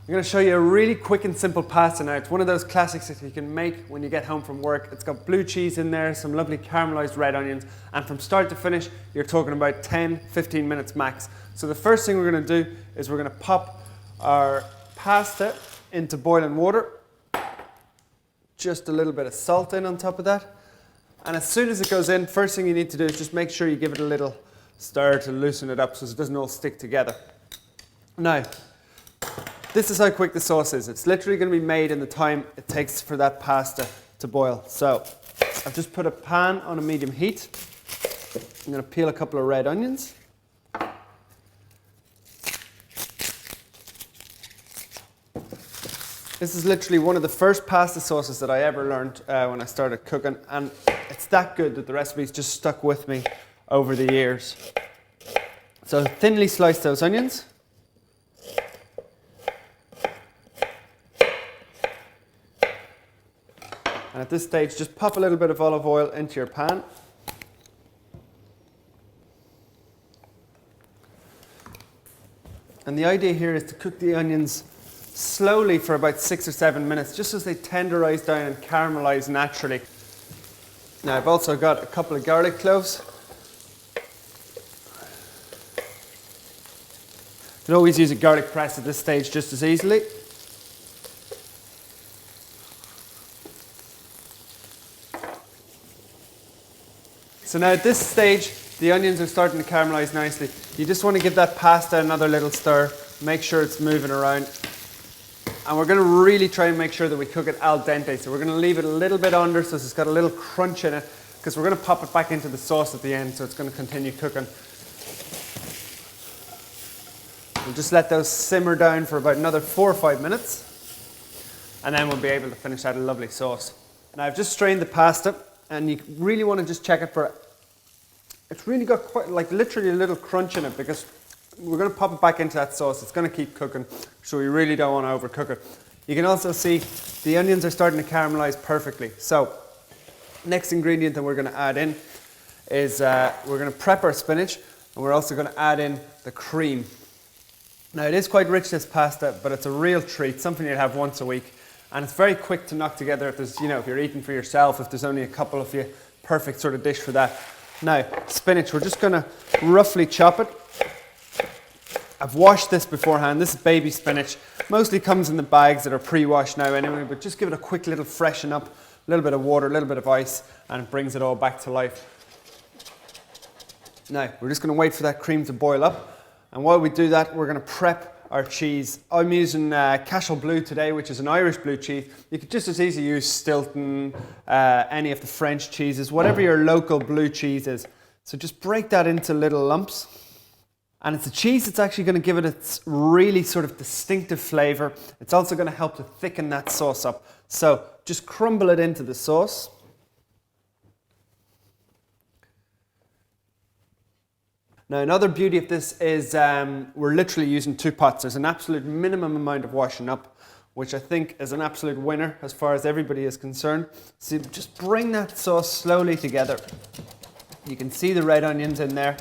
I'm going to show you a really quick and simple pasta now. It's one of those classics that you can make when you get home from work. It's got blue cheese in there, some lovely caramelized red onions, and from start to finish, you're talking about 10-15 minutes max. So the first thing we're going to do is we're going to pop our pasta into boiling water. Just a little bit of salt in on top of that. And as soon as it goes in, first thing you need to do is just make sure you give it a little stir to loosen it up so it doesn't all stick together. Now, this is how quick the sauce is. It's literally going to be made in the time it takes for that pasta to boil. So I've just put a pan on a medium heat. I'm going to peel a couple of red onions. This is literally one of the first pasta sauces that I ever learned when I started cooking, and it's that good that the recipe's just stuck with me over the years. So thinly slice those onions. And at this stage, just pop a little bit of olive oil into your pan. And the idea here is to cook the onions slowly for about 6 or 7 minutes, just as they tenderize down and caramelize naturally. Now I've also got a couple of garlic cloves. You can always use a garlic press at this stage just as easily. So now at this stage, the onions are starting to caramelize nicely. You just want to give that pasta another little stir, make sure it's moving around. And we're going to really try and make sure that we cook it al dente. So we're going to leave it a little bit under so it's got a little crunch in it, because we're going to pop it back into the sauce at the end, so it's going to continue cooking. We'll just let those simmer down for about another 4 or 5 minutes, and then we'll be able to finish out a lovely sauce. Now I've just strained the pasta, and you really want to just check it for, it's really got quite, like literally a little crunch in it, because we're going to pop it back into that sauce. It's going to keep cooking, so we really don't want to overcook it. You can also see the onions are starting to caramelize perfectly. So next ingredient that we're going to add in is we're going to prep our spinach, and we're also going to add in the cream. Now it is quite rich, this pasta, but it's a real treat, something you'd have once a week. And it's very quick to knock together if there's, if you're eating for yourself, if there's only a couple of you, perfect sort of dish for that. Now, spinach, we're just going to roughly chop it. I've washed this beforehand. This is baby spinach. Mostly comes in the bags that are pre-washed now anyway, but just give it a quick little freshen up, a little bit of water, a little bit of ice, and it brings it all back to life. Now, we're just going to wait for that cream to boil up. And while we do that, we're going to prep our cheese. I'm using Cashel Blue today, which is an Irish blue cheese. You could just as easily use Stilton, any of the French cheeses, whatever your local blue cheese is. So just break that into little lumps. And it's a cheese that's actually going to give it its really sort of distinctive flavour. It's also going to help to thicken that sauce up. So just crumble it into the sauce. Now another beauty of this is we're literally using 2 pots. There's an absolute minimum amount of washing up, which I think is an absolute winner as far as everybody is concerned. So just bring that sauce slowly together. You can see the red onions in there.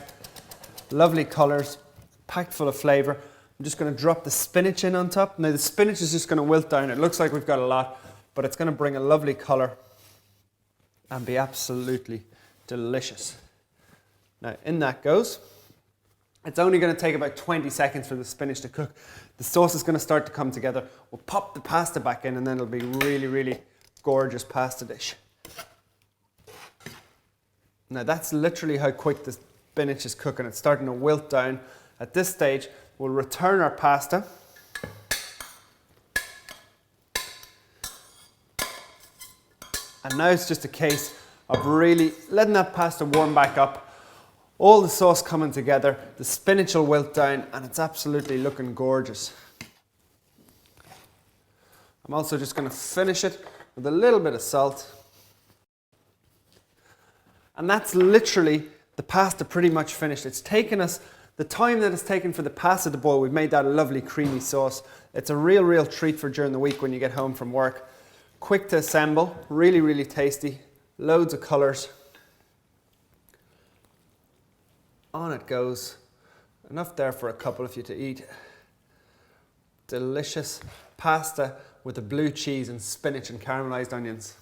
Lovely colours, packed full of flavour. I'm just going to drop the spinach in on top. Now the spinach is just going to wilt down. It looks like we've got a lot, but it's going to bring a lovely colour and be absolutely delicious. Now in that goes. It's only going to take about 20 seconds for the spinach to cook. The sauce is going to start to come together. We'll pop the pasta back in, and then it'll be really, really gorgeous pasta dish. Now that's literally how quick the spinach is cooking. It's starting to wilt down. At this stage, we'll return our pasta. And now it's just a case of really letting that pasta warm back up. All the sauce coming together, the spinach will wilt down, and it's absolutely looking gorgeous. I'm also just going to finish it with a little bit of salt. And that's literally the pasta pretty much finished. It's taken us the time that it's taken for the pasta to boil. We've made that a lovely creamy sauce. It's a real treat for during the week when you get home from work. Quick to assemble, really, really tasty. Loads of colours. On it goes. Enough there for a couple of you to eat. delicious pasta with the blue cheese and spinach and caramelized onions.